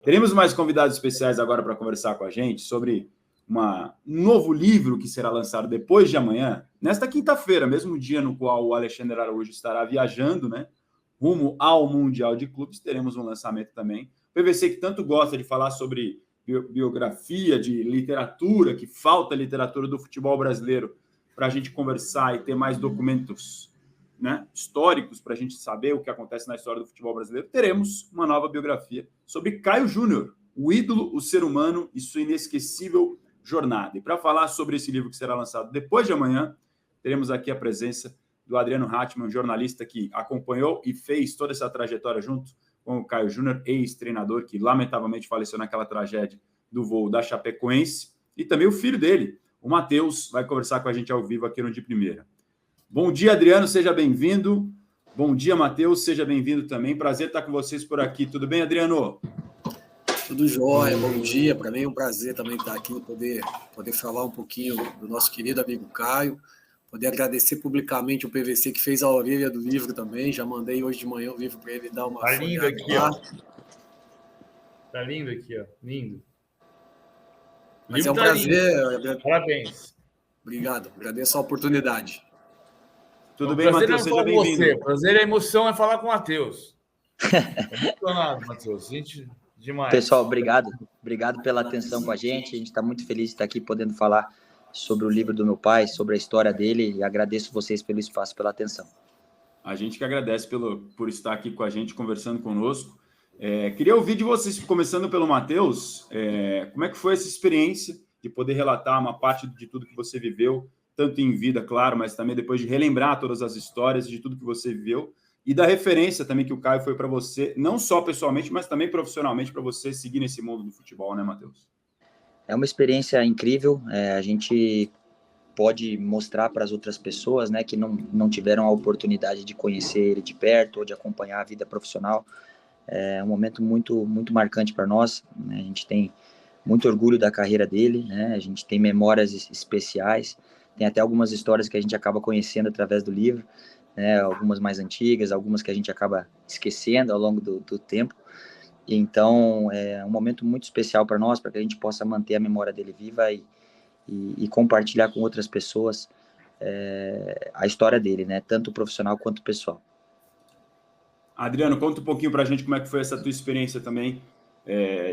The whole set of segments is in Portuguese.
Teremos mais convidados especiais agora para conversar com a gente sobre um novo livro que será lançado depois de amanhã, nesta quinta-feira, mesmo dia no qual o Alexandre Araújo estará viajando, né, rumo ao Mundial de Clubes. Teremos um lançamento também. O PVC, que tanto gosta de falar sobre biografia, de literatura, que falta literatura do futebol brasileiro para a gente conversar e ter mais documentos, né, históricos para a gente saber o que acontece na história do futebol brasileiro. Teremos uma nova biografia sobre Caio Júnior, o ídolo, o ser humano e sua inesquecível jornada. E para falar sobre esse livro que será lançado depois de amanhã, teremos aqui a presença do Adriano Hatman, jornalista que acompanhou e fez toda essa trajetória junto com o Caio Júnior, ex-treinador que lamentavelmente faleceu naquela tragédia do voo da Chapecoense, e também o filho dele, o Matheus, vai conversar com a gente ao vivo aqui no De Primeira. Bom dia, Adriano, seja bem-vindo. Bom dia, Matheus, seja bem-vindo também. Prazer estar com vocês por aqui. Tudo bem, Adriano? Tudo jóia, bom dia. Para mim é um prazer também estar aqui, poder falar um pouquinho do nosso querido amigo Caio, poder agradecer publicamente o PVC que fez a orelha do livro também. Já mandei hoje de manhã o livro para ele dar uma folhada. Lindo aqui, lá. ó. Tá lindo aqui, ó. Lindo. Mas é um prazer. Parabéns. Obrigado, agradeço a oportunidade. Tudo bem, Matheus? Seja bem-vindo. Prazer e a emoção é falar com o Matheus. Emocionado, Matheus. Gente, demais. Pessoal, obrigado. Obrigado pela atenção com a gente. A gente está muito feliz de estar aqui podendo falar sobre o livro do meu pai, sobre a história dele, e agradeço vocês pelo espaço, pela atenção. A gente que agradece por estar aqui com a gente, conversando conosco. Queria ouvir de vocês, começando pelo Matheus, como é que foi essa experiência de poder relatar uma parte de tudo que você viveu, tanto em vida, claro, mas também depois de relembrar todas as histórias de tudo que você viveu, e da referência também que o Caio foi para você, não só pessoalmente, mas também profissionalmente, para você seguir nesse mundo do futebol, né, Matheus? É uma experiência incrível, a gente pode mostrar para as outras pessoas, né, que não tiveram a oportunidade de conhecer ele de perto ou de acompanhar a vida profissional. É um momento muito, muito marcante para nós, né? A gente tem muito orgulho da carreira dele, né? A gente tem memórias especiais, tem até algumas histórias que a gente acaba conhecendo através do livro, né? Algumas mais antigas, algumas que a gente acaba esquecendo ao longo do tempo. Então, é um momento muito especial para nós, para que a gente possa manter a memória dele viva e compartilhar com outras pessoas a história dele, né? Tanto profissional quanto pessoal. Adriano, conta um pouquinho para a gente como é que foi essa tua experiência também,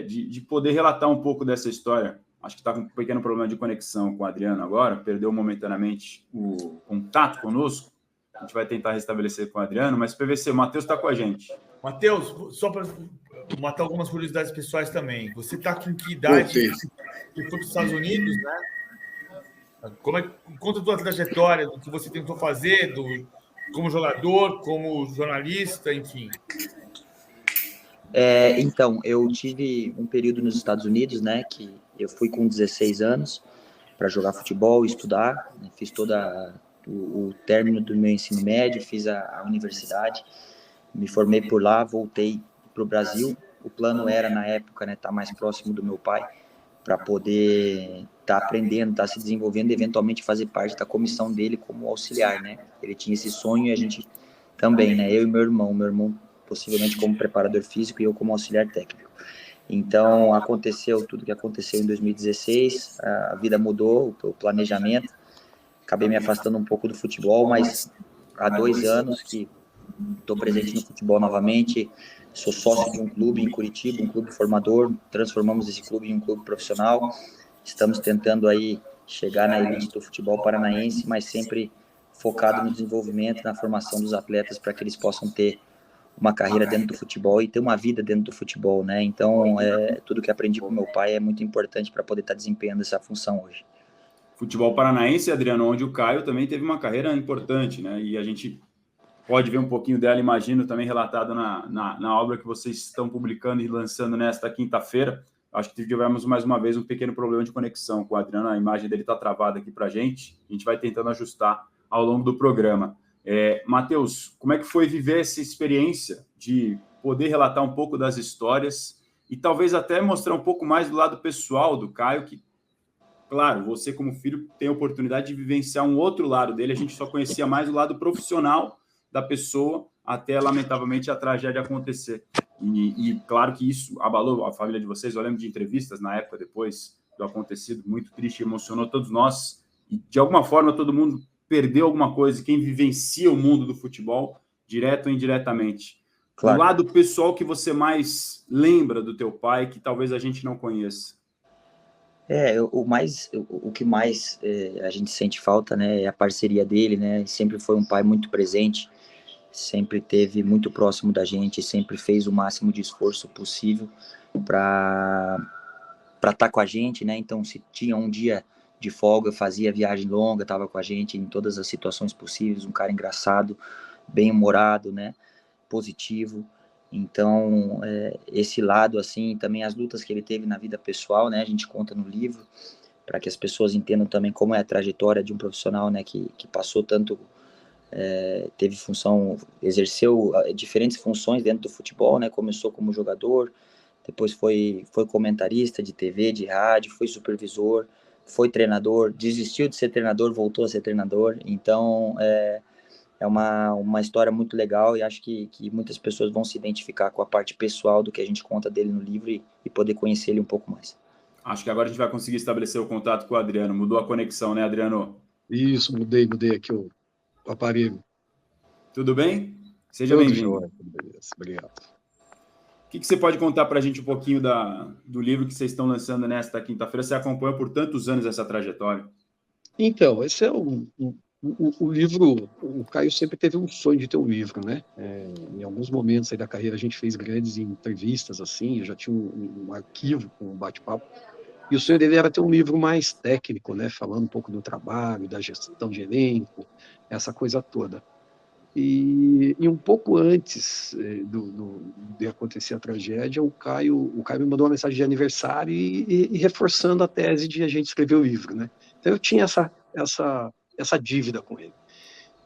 de poder relatar um pouco dessa história. Acho que está com um pequeno problema de conexão com o Adriano agora, perdeu momentaneamente o contato conosco. A gente vai tentar restabelecer com o Adriano, mas PVC, o Matheus está com a gente. Matheus, só para matar algumas curiosidades pessoais também. Você está com que idade? Você foi para os Estados Unidos, né? Conta a tua trajetória, do que você tentou fazer, como jogador, como jornalista, enfim. Então, eu tive um período nos Estados Unidos, né, que eu fui com 16 anos para jogar futebol, estudar, né, fiz todo o término do meu ensino médio, fiz a universidade, me formei por lá, voltei para o Brasil. O plano era, na época, né, estar mais próximo do meu pai, para poder estar aprendendo, estar se desenvolvendo, eventualmente fazer parte da comissão dele como auxiliar, né? Ele tinha esse sonho e a gente também, né? Eu e meu irmão possivelmente como preparador físico e eu como auxiliar técnico. Então, aconteceu tudo que aconteceu em 2016, a vida mudou, o planejamento, acabei me afastando um pouco do futebol, mas há 2 anos que estou presente no futebol novamente, sou sócio de um clube em Curitiba, um clube formador, transformamos esse clube em um clube profissional, estamos tentando aí chegar na elite do futebol paranaense, mas sempre focado no desenvolvimento, na formação dos atletas para que eles possam ter uma carreira dentro do futebol e ter uma vida dentro do futebol, né? Então, tudo que aprendi com meu pai é muito importante para poder estar desempenhando essa função hoje. Futebol paranaense, Adriano, onde o Caio também teve uma carreira importante, né? E a gente pode ver um pouquinho dela, imagino, também relatado na obra que vocês estão publicando e lançando nesta quinta-feira. Acho que tivemos mais uma vez um pequeno problema de conexão com o Adriano, a imagem dele está travada aqui para a gente vai tentando ajustar ao longo do programa. Matheus, como é que foi viver essa experiência de poder relatar um pouco das histórias e talvez até mostrar um pouco mais do lado pessoal do Caio, que, claro, você como filho tem a oportunidade de vivenciar um outro lado dele, a gente só conhecia mais o lado profissional da pessoa até, lamentavelmente, a tragédia acontecer. E claro que isso abalou a família de vocês. Eu lembro de entrevistas na época, depois do acontecido, muito triste, emocionou todos nós. E, de alguma forma, todo mundo perdeu alguma coisa. Quem vivencia o mundo do futebol, direto ou indiretamente. Claro. O lado pessoal que você mais lembra do teu pai, que talvez a gente não conheça. O que mais a gente sente falta, né, é a parceria dele, né? Sempre foi um pai muito presente, sempre esteve muito próximo da gente, sempre fez o máximo de esforço possível para estar com a gente, né? Então, se tinha um dia de folga, fazia viagem longa, estava com a gente em todas as situações possíveis, um cara engraçado, bem-humorado, né? Positivo. Então, esse lado, assim, também as lutas que ele teve na vida pessoal, né? A gente conta no livro, para que as pessoas entendam também como é a trajetória de um profissional, né? Que passou tanto... teve função, exerceu diferentes funções dentro do futebol, né? Começou como jogador, depois foi comentarista de TV, de rádio, foi supervisor, foi treinador, desistiu de ser treinador, voltou a ser treinador. Então é uma história muito legal e acho que muitas pessoas vão se identificar com a parte pessoal do que a gente conta dele no livro e poder conhecer ele um pouco mais. Acho que agora a gente vai conseguir estabelecer o contato com o Adriano. Mudou a conexão, né, Adriano? Isso, mudei aqui o aparelho. Tudo bem? Seja bem-vindo. Obrigado. O que você pode contar para a gente um pouquinho do livro que vocês estão lançando nesta quinta-feira? Você acompanha por tantos anos essa trajetória. Então, esse é o livro. O Caio sempre teve um sonho de ter um livro, né? Em alguns momentos aí da carreira a gente fez grandes entrevistas assim, eu já tinha um arquivo com um bate-papo. E o sonho dele era ter um livro mais técnico, né? Falando um pouco do trabalho, da gestão de elenco, essa coisa toda. E um pouco antes de acontecer a tragédia, o Caio me mandou uma mensagem de aniversário e reforçando a tese de a gente escrever o livro, né? Então eu tinha essa dívida com ele.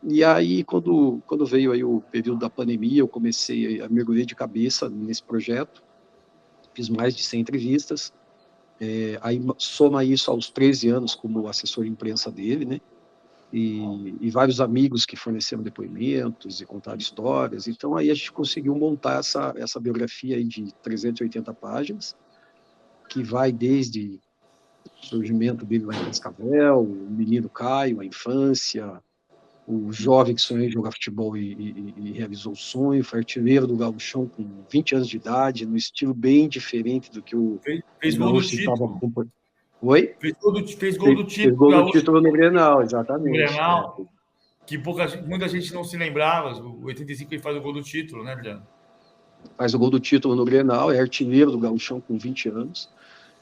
E aí, quando veio aí o período da pandemia, eu comecei a mergulhar de cabeça nesse projeto, fiz mais de 100 entrevistas, aí soma isso aos 13 anos como assessor de imprensa dele, né? E vários amigos que forneceram depoimentos e contaram histórias. Então, aí a gente conseguiu montar essa biografia aí de 380 páginas, que vai desde o surgimento dele lá em Cascavel, o menino Caio, a infância, o jovem que sonhou em jogar futebol e realizou o sonho, foi artilheiro do Gauchão com 20 anos de idade, no estilo bem diferente do que o fez gol do título. Oi? Fez gol do título. Fez gol do título no Grenal, exatamente. No Grenal, que muita gente não se lembrava. O 85 ele faz o gol do título, né, Adriano? Faz o gol do título no Grenal, é artilheiro do Gauchão com 20 anos.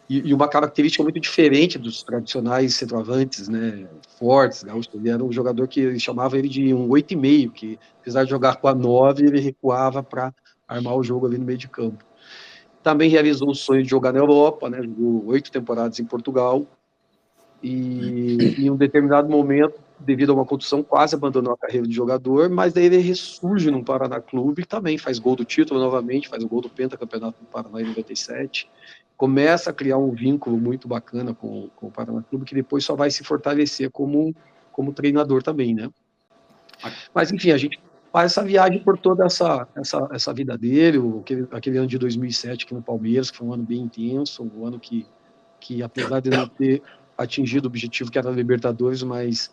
E uma característica muito diferente dos tradicionais centroavantes, né, fortes, gaúchos. Ele era um jogador que ele chamava ele de um 8,5, que apesar de jogar com a 9, ele recuava para armar o jogo ali no meio de campo. Também realizou o sonho de jogar na Europa, né? Jogou 8 temporadas em Portugal e em um determinado momento, devido a uma contusão, quase abandonou a carreira de jogador, mas daí ele ressurge no Paraná Clube, também faz gol do título novamente, faz o gol do pentacampeonato do Paraná em 97, começa a criar um vínculo muito bacana com o Paraná Clube, que depois só vai se fortalecer como treinador também, né? Mas, enfim, a gente faz essa viagem por toda essa vida dele, aquele ano de 2007 aqui no Palmeiras, que foi um ano bem intenso, um ano que apesar de não ter atingido o objetivo que era a Libertadores, mas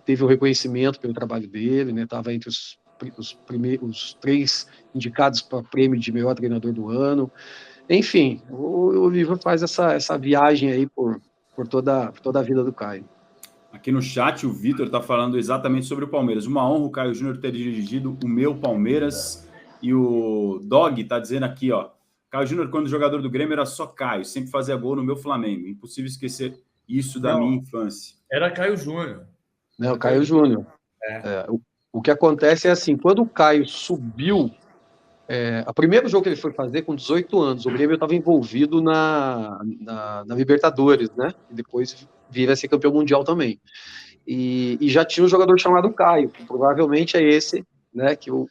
teve o reconhecimento pelo trabalho dele, né? Estava entre os 3 indicados para o prêmio de melhor treinador do ano. Enfim, o livro faz essa viagem aí por toda a vida do Caio. Aqui no chat, o Vitor está falando exatamente sobre o Palmeiras. Uma honra o Caio Júnior ter dirigido o meu Palmeiras. E o Dog está dizendo aqui, ó. Caio Júnior, quando jogador do Grêmio, era só Caio. Sempre fazia gol no meu Flamengo. Impossível esquecer isso da minha infância. Era Caio Júnior. Não, Caio Júnior. O que acontece é assim, quando o Caio subiu, o primeiro jogo que ele foi fazer com 18 anos, o Grêmio estava envolvido na Libertadores, né? E depois vira a ser campeão mundial também. E já tinha um jogador chamado Caio, que provavelmente é esse, né, que o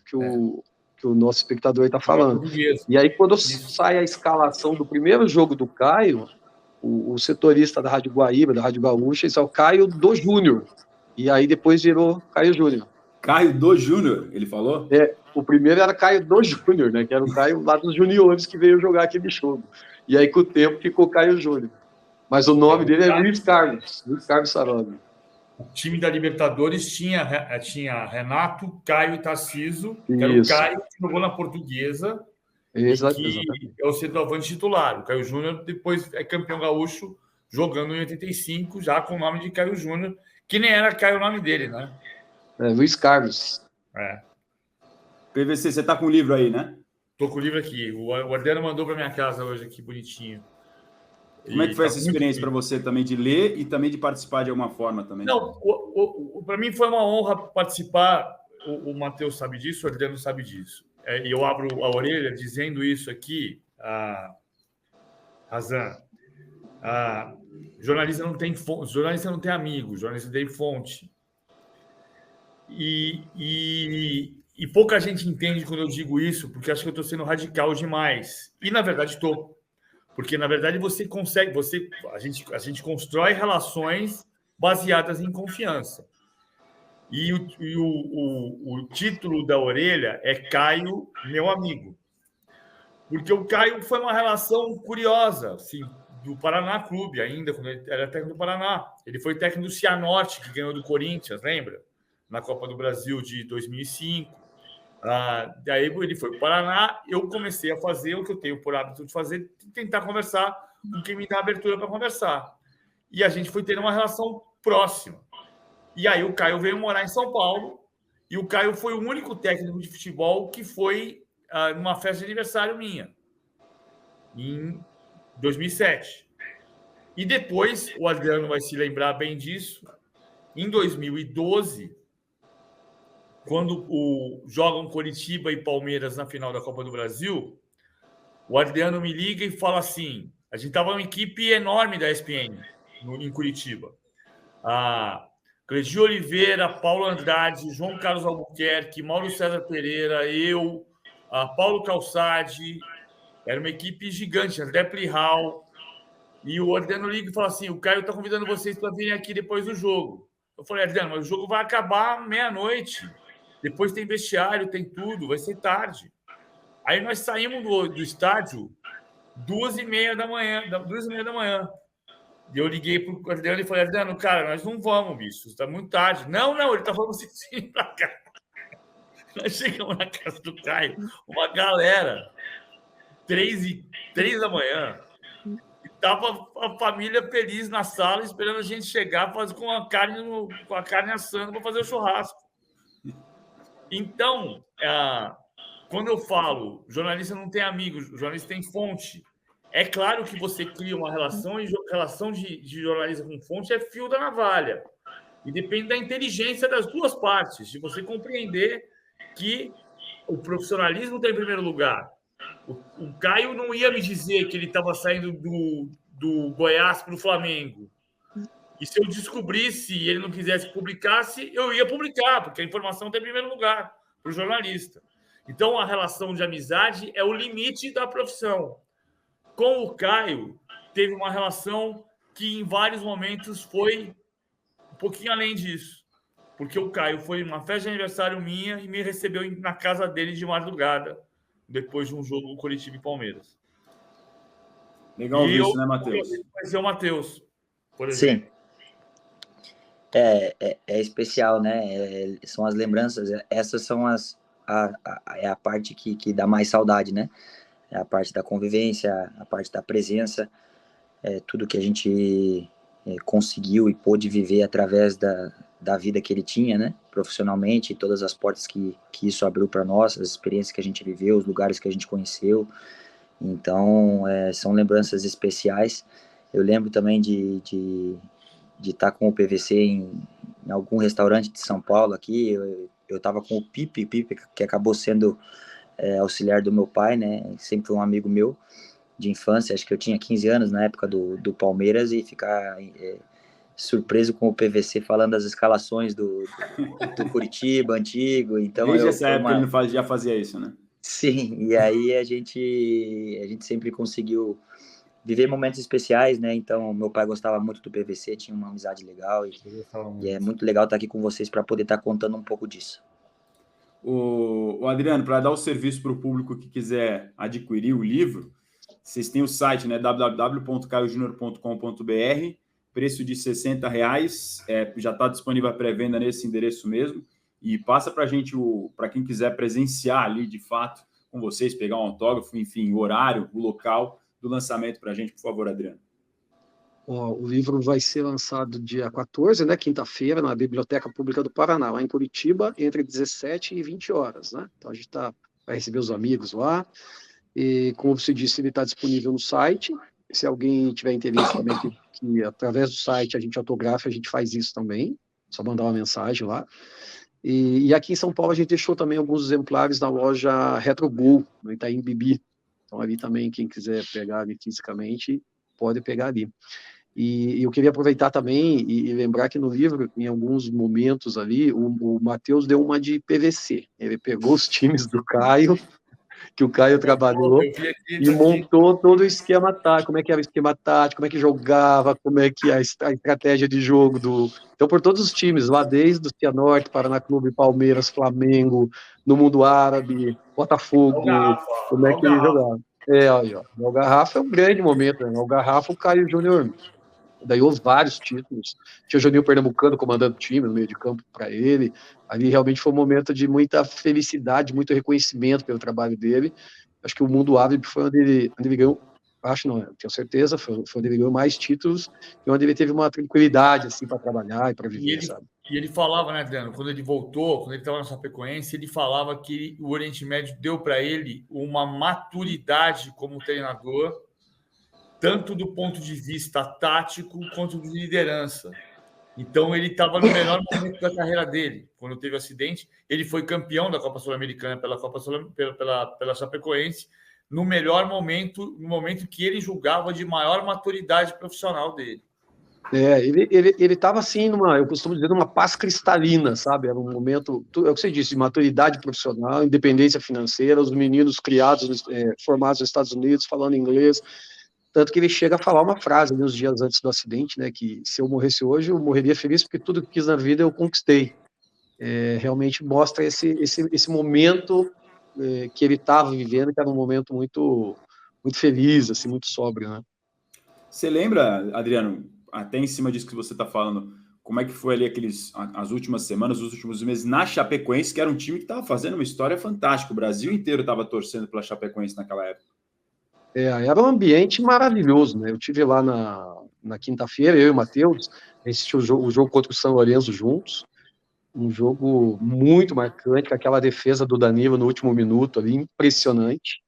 nosso espectador está falando. E aí, quando sai a escalação do primeiro jogo do Caio, o setorista da Rádio Guaíba, da Rádio Gaúcha, esse é o Caio do Júnior. E aí depois virou Caio Júnior. Caio do Júnior, ele falou? O primeiro era Caio do Júnior, né? Que era o Caio lá dos juniores que veio jogar aquele jogo. E aí, com o tempo, ficou Caio Júnior. Mas o nome dele é Luiz Carlos Sarogli. O time da Libertadores tinha Renato, Caio e Tarcísio, que era o Caio que jogou na Portuguesa, Exatamente. que é o centroavante titular. O Caio Júnior depois é campeão gaúcho, jogando em 85, já com o nome de Caio Júnior, que nem era Caio o nome dele, né? Luiz Carlos. PVC, você tá com o livro aí, né? Tô com o livro aqui. O Adriano mandou para minha casa hoje aqui, bonitinho. Como é que foi essa experiência para você também de ler e também de participar de alguma forma também? Não, para mim foi uma honra participar. O Matheus sabe disso, o Adriano sabe disso. E eu abro a orelha dizendo isso aqui, Razan. Jornalista não tem fonte, jornalista não tem amigo, jornalista tem fonte. E pouca gente entende quando eu digo isso, porque acho que eu estou sendo radical demais. E, na verdade, estou. Porque, na verdade, você consegue... A gente constrói relações baseadas em confiança. E o título da orelha é Caio, meu amigo. Porque o Caio foi uma relação curiosa, assim, do Paraná Clube ainda, quando ele era técnico do Paraná. Ele foi técnico do Cianorte, que ganhou do Corinthians, lembra? Na Copa do Brasil de 2005. Daí ele foi para o Paraná, eu comecei a fazer o que eu tenho por hábito de fazer, tentar conversar com quem me dá abertura para conversar. E a gente foi tendo uma relação próxima. E aí o Caio veio morar em São Paulo, e o Caio foi o único técnico de futebol que foi numa festa de aniversário minha, em 2007. E depois, o Adriano vai se lembrar bem disso, em 2012... quando jogam Coritiba e Palmeiras na final da Copa do Brasil, o Adriano me liga e fala assim, a gente estava uma equipe enorme da ESPN em Curitiba. Cledir Oliveira, Paulo Andrade, João Carlos Albuquerque, Mauro César Pereira, eu, Paulo Calçade, era uma equipe gigante, André Plihal, e o Adriano liga e fala assim, o Caio está convidando vocês para virem aqui depois do jogo. Eu falei, Adriano, mas o jogo vai acabar meia-noite. Depois tem vestiário, tem tudo, vai ser tarde. Aí nós saímos do estádio 2h30 da manhã. E eu liguei para o Adriano e falei, Adriano, cara, nós não vamos, bicho, está muito tarde. Não, ele está falando assim para cá. Nós chegamos na casa do Caio, uma galera, 3 da manhã, e estava a família feliz na sala, esperando a gente chegar com a carne assando para fazer o churrasco. Então, quando eu falo jornalista não tem amigos, jornalista tem fonte, é claro que você cria uma relação, e relação de jornalista com fonte é fio da navalha. E depende da inteligência das duas partes, de você compreender que o profissionalismo está em primeiro lugar. O Caio não ia me dizer que ele estava saindo do Goiás para o Flamengo. E se eu descobrisse e ele não quisesse que publicasse, eu ia publicar, porque a informação está em primeiro lugar para o jornalista. Então, a relação de amizade é o limite da profissão. Com o Caio, teve uma relação que, em vários momentos, foi um pouquinho além disso. Porque o Caio foi uma festa de aniversário minha e me recebeu na casa dele de madrugada, depois de um jogo do Coritiba e Palmeiras. Legal ver isso, né, Matheus? Vai ser o Matheus, por exemplo. Sim. É especial, né? São as lembranças. Essas são a parte que dá mais saudade, né? É a parte da convivência, a parte da presença, tudo que a gente conseguiu e pôde viver através da vida que ele tinha, né? Profissionalmente, todas as portas que isso abriu para nós, as experiências que a gente viveu, os lugares que a gente conheceu. Então, são lembranças especiais. Eu lembro também de estar com o PVC em algum restaurante de São Paulo aqui. Eu estava com o Pipe, que acabou sendo auxiliar do meu pai, né? Sempre foi um amigo meu de infância. Acho que eu tinha 15 anos na época do Palmeiras, e ficar surpreso com o PVC falando das escalações do Curitiba antigo. Então, desde essa época ele já fazia isso, né? Sim, e aí a gente sempre conseguiu viver momentos especiais, né? Então, meu pai gostava muito do PVC, tinha uma amizade legal, e é muito legal estar aqui com vocês para poder estar contando um pouco disso. O Adriano, para dar o serviço para o público que quiser adquirir o livro, vocês têm o site, né, www.caiojunior.com.br, preço de R$60, já está disponível a pré-venda nesse endereço mesmo, e passa para a gente, para quem quiser presenciar ali, de fato, com vocês, pegar um autógrafo, enfim, o horário, o local do lançamento para a gente, por favor, Adriano. O livro vai ser lançado dia 14, né, quinta-feira, na Biblioteca Pública do Paraná, lá em Curitiba, entre 17 e 20 horas, né? Então a gente vai receber os amigos lá, e como você disse, ele está disponível no site. Se alguém tiver interesse também que através do site a gente autografa, a gente faz isso também, só mandar uma mensagem lá. E aqui em São Paulo a gente deixou também alguns exemplares na loja Retrogol, no Itaim Bibi. Então ali também, quem quiser pegar ali fisicamente, pode pegar ali. E eu queria aproveitar também e lembrar que no livro, em alguns momentos ali, o Matheus deu uma de PVC. Ele pegou os times do Caio, que o Caio trabalhou, e montou todo o esquema tático, como é que era o esquema tático, como é que jogava, como é que a estratégia de jogo Então, por todos os times, lá desde o Cianorte, Paraná Clube, Palmeiras, Flamengo, no mundo árabe, Botafogo, como é que ele jogava. Aí, ó. O Garrafa é um grande momento, né? O Garrafa, o Caio Júnior ganhou vários títulos. Tinha o Juninho Pernambucano comandando o time no meio de campo para ele. Ali realmente foi um momento de muita felicidade, muito reconhecimento pelo trabalho dele. Acho que o mundo árabe foi onde ele ganhou, tenho certeza, foi onde ele ganhou mais títulos e onde ele teve uma tranquilidade assim para trabalhar e para viver, sabe? E ele falava, né, Adriano, quando ele voltou, quando ele estava na Chapecoense, ele falava que o Oriente Médio deu para ele uma maturidade como treinador, tanto do ponto de vista tático quanto de liderança. Então, ele estava no melhor momento da carreira dele. Quando teve o acidente, ele foi campeão da Copa Sul-Americana pela Chapecoense, no melhor momento, no momento que ele julgava de maior maturidade profissional dele. Ele estava assim, eu costumo dizer, numa paz cristalina, sabe? Era um momento, é o que você disse, de maturidade profissional, independência financeira, os meninos criados, formados nos Estados Unidos, falando inglês. Tanto que ele chega a falar uma frase uns dias antes do acidente, né, que se eu morresse hoje, eu morreria feliz porque tudo que quis na vida eu conquistei. Realmente mostra esse momento que ele estava vivendo, que era um momento muito, muito feliz, assim, muito sóbrio, né? Você lembra, Adriano, até em cima disso que você está falando, como é que foi ali as últimas semanas, os últimos meses na Chapecoense, que era um time que estava fazendo uma história fantástica, o Brasil inteiro estava torcendo pela Chapecoense naquela época. Era um ambiente maravilhoso, né? Eu tive lá na quinta-feira, eu e o Matheus, assistimos o jogo contra o São Lourenço juntos, um jogo muito marcante, com aquela defesa do Danilo no último minuto ali, impressionante.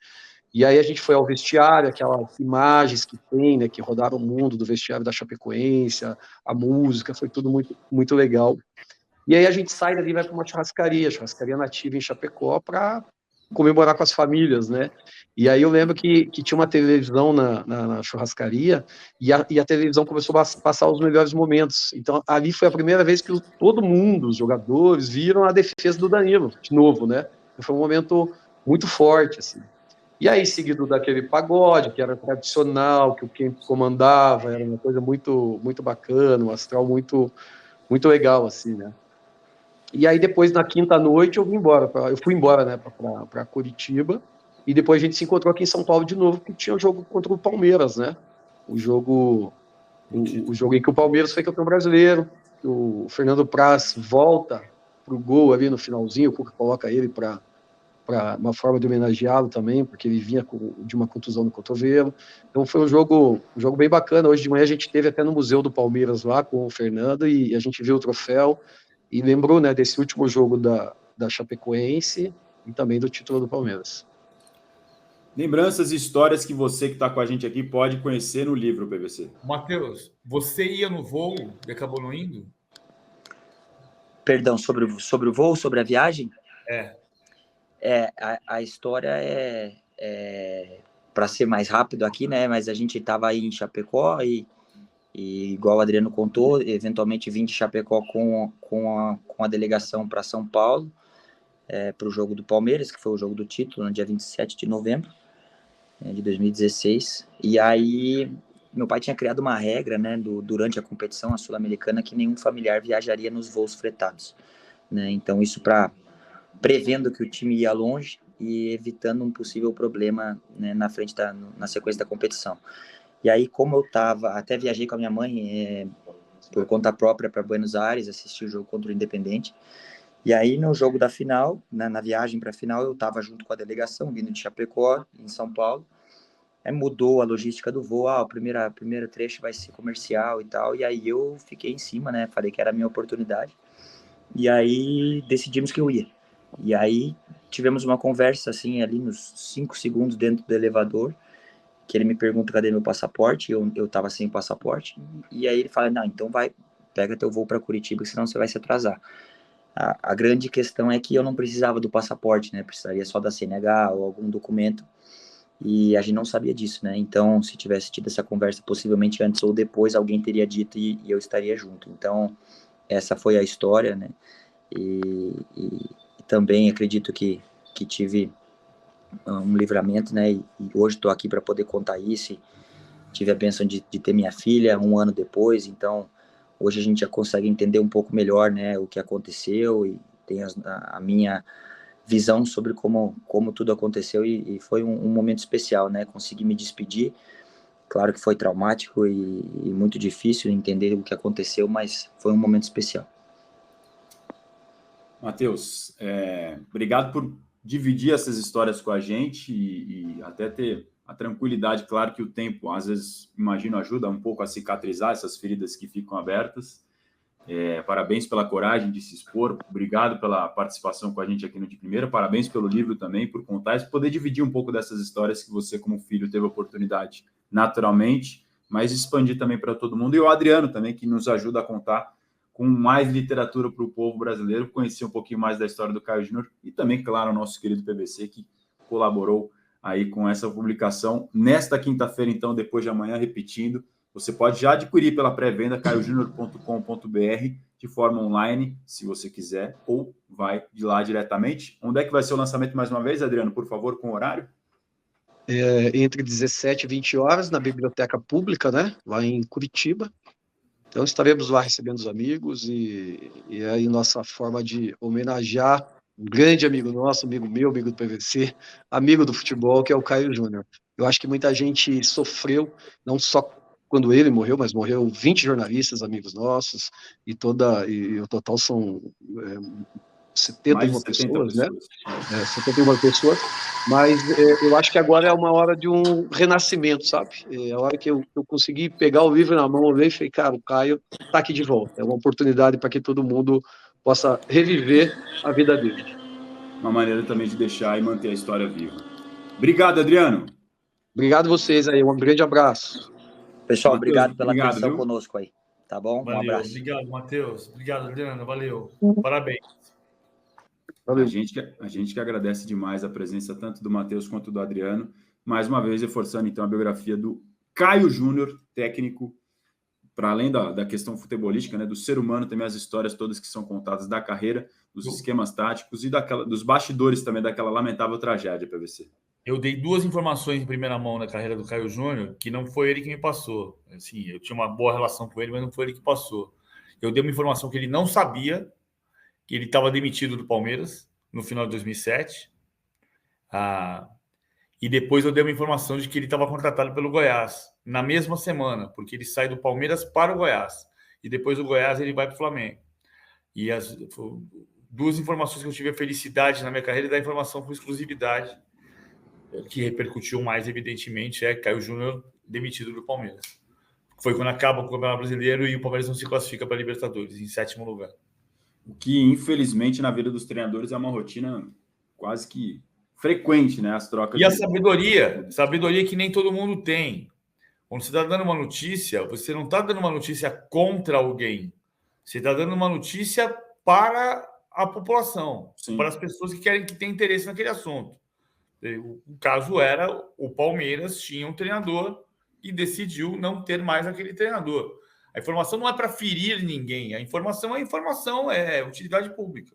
E aí a gente foi ao vestiário, aquelas imagens que tem, né, que rodaram o mundo do vestiário da Chapecoense, a música, foi tudo muito, muito legal. E aí a gente sai dali e vai para uma churrascaria nativa em Chapecó, para comemorar com as famílias, né? E aí eu lembro que tinha uma televisão na churrascaria e a televisão começou a passar os melhores momentos. Então ali foi a primeira vez que todo mundo, os jogadores, viram a defesa do Danilo, de novo, né? Foi um momento muito forte, assim. E aí, seguido daquele pagode, que era tradicional, que o quem comandava, era uma coisa muito, muito bacana, um astral muito, muito legal, assim, né? E aí, depois, na quinta noite, eu fui embora, né, para Curitiba, e depois a gente se encontrou aqui em São Paulo de novo, porque tinha o jogo contra o Palmeiras, né? O jogo em que o Palmeiras foi campeão brasileiro, o Fernando Praz volta pro gol ali no finalzinho, o Cuca coloca ele para uma forma de homenageá-lo também, porque ele vinha de uma contusão no cotovelo. Então foi um jogo bem bacana. Hoje de manhã a gente esteve até no Museu do Palmeiras lá com o Fernando e a gente viu o troféu e lembrou, né, desse último jogo da Chapecoense e também do título do Palmeiras. Lembranças e histórias que você que está com a gente aqui pode conhecer no livro, PVC. Matheus, você ia no voo e acabou não indo? Perdão, sobre o voo, sobre a viagem? A história é para ser mais rápido aqui, né? Mas a gente estava aí em Chapecó e igual o Adriano contou, eventualmente vim de Chapecó com a delegação para São Paulo, para o jogo do Palmeiras, que foi o jogo do título, no dia 27 de novembro de 2016. E aí, meu pai tinha criado uma regra, né, durante a competição, a Sul-Americana, que nenhum familiar viajaria nos voos fretados, né? Então, isso para prevendo que o time ia longe e evitando um possível problema, né, na sequência da competição. E aí, como eu até viajei com a minha mãe por conta própria para Buenos Aires, assisti o jogo contra o Independente. E aí, no jogo da final, na viagem para a final, eu estava junto com a delegação, vindo de Chapecó, em São Paulo. Aí mudou a logística do voo, o primeiro trecho vai ser comercial e tal. E aí eu fiquei em cima, né? Falei que era a minha oportunidade. E aí decidimos que eu ia. E aí tivemos uma conversa, assim, ali nos 5 segundos dentro do elevador, que ele me pergunta cadê meu passaporte, eu tava sem passaporte, e aí ele fala, não, então vai, pega teu voo para Curitiba, senão você vai se atrasar. A grande questão é que eu não precisava do passaporte, né, precisaria só da CNH ou algum documento, e a gente não sabia disso, né, então se tivesse tido essa conversa possivelmente antes ou depois, alguém teria dito e eu estaria junto. Então essa foi a história, né, e também acredito que tive um livramento, né, e hoje estou aqui para poder contar isso. Tive a bênção de ter minha filha 1 ano depois, então hoje a gente já consegue entender um pouco melhor, né, o que aconteceu, e tem a minha visão sobre como tudo aconteceu, e foi um momento especial, né, consegui me despedir. Claro que foi traumático e muito difícil entender o que aconteceu, mas foi um momento especial. Matheus, obrigado por dividir essas histórias com a gente e até ter a tranquilidade. Claro que o tempo, às vezes, imagino, ajuda um pouco a cicatrizar essas feridas que ficam abertas. Parabéns pela coragem de se expor, obrigado pela participação com a gente aqui no De Primeira, parabéns pelo livro também, por contar e poder dividir um pouco dessas histórias que você, como filho, teve a oportunidade naturalmente, mas expandir também para todo mundo. E o Adriano também, que nos ajuda a contar com mais literatura para o povo brasileiro, conhecer um pouquinho mais da história do Caio Júnior, e também, claro, o nosso querido PVC, que colaborou aí com essa publicação. Nesta quinta-feira, então, depois de amanhã, repetindo, você pode já adquirir pela pré-venda, caiojunior.com.br, de forma online, se você quiser, ou vai de lá diretamente. Onde é que vai ser o lançamento mais uma vez, Adriano, por favor, com o horário? Entre 17 e 20 horas, na Biblioteca Pública, né, lá em Curitiba. Então, estaremos lá recebendo os amigos e aí nossa forma de homenagear um grande amigo nosso, amigo meu, amigo do PVC, amigo do futebol, que é o Caio Júnior. Eu acho que muita gente sofreu, não só quando ele morreu, mas morreu 20 jornalistas, amigos nossos, e o total são 71 pessoas, né? 71 pessoas, mas eu acho que agora é uma hora de um renascimento, sabe? É a hora que eu consegui pegar o livro na mão, olhei e falei, cara, o Caio está aqui de volta. É uma oportunidade para que todo mundo possa reviver a vida dele. Uma maneira também de deixar e manter a história viva. Obrigado, Adriano. Obrigado a vocês aí, um grande abraço. Pessoal, Matheus, obrigado pela atenção conosco aí, tá bom? Valeu, um abraço. Obrigado, Matheus. Obrigado, Adriano. Valeu. Parabéns. A gente que agradece demais a presença tanto do Matheus quanto do Adriano. Mais uma vez, reforçando, então, a biografia do Caio Júnior, técnico, para além da questão futebolística, né, do ser humano, também as histórias todas que são contadas da carreira, dos esquemas táticos e dos bastidores também daquela lamentável tragédia, PVC. Eu dei 2 informações em primeira mão na carreira do Caio Júnior, que não foi ele que me passou. Assim, eu tinha uma boa relação com ele, mas não foi ele que passou. Eu dei uma informação que ele não sabia, que ele estava demitido do Palmeiras no final de 2007. E depois eu dei uma informação de que ele estava contratado pelo Goiás na mesma semana, porque ele sai do Palmeiras para o Goiás. E depois do Goiás ele vai para o Flamengo. E as 2 informações que eu tive a felicidade na minha carreira, da informação com exclusividade, que repercutiu mais, evidentemente, Caio Júnior demitido do Palmeiras. Foi quando acaba o Campeonato Brasileiro e o Palmeiras não se classifica para a Libertadores, em 7º lugar. O que, infelizmente, na vida dos treinadores é uma rotina quase que frequente, né? As trocas. E a sabedoria que nem todo mundo tem. Quando você está dando uma notícia, você não está dando uma notícia contra alguém. Você está dando uma notícia para a população, Sim. para as pessoas que têm interesse naquele assunto. O caso era, o Palmeiras tinha um treinador e decidiu não ter mais aquele treinador. A informação não é para ferir ninguém, a informação é utilidade pública.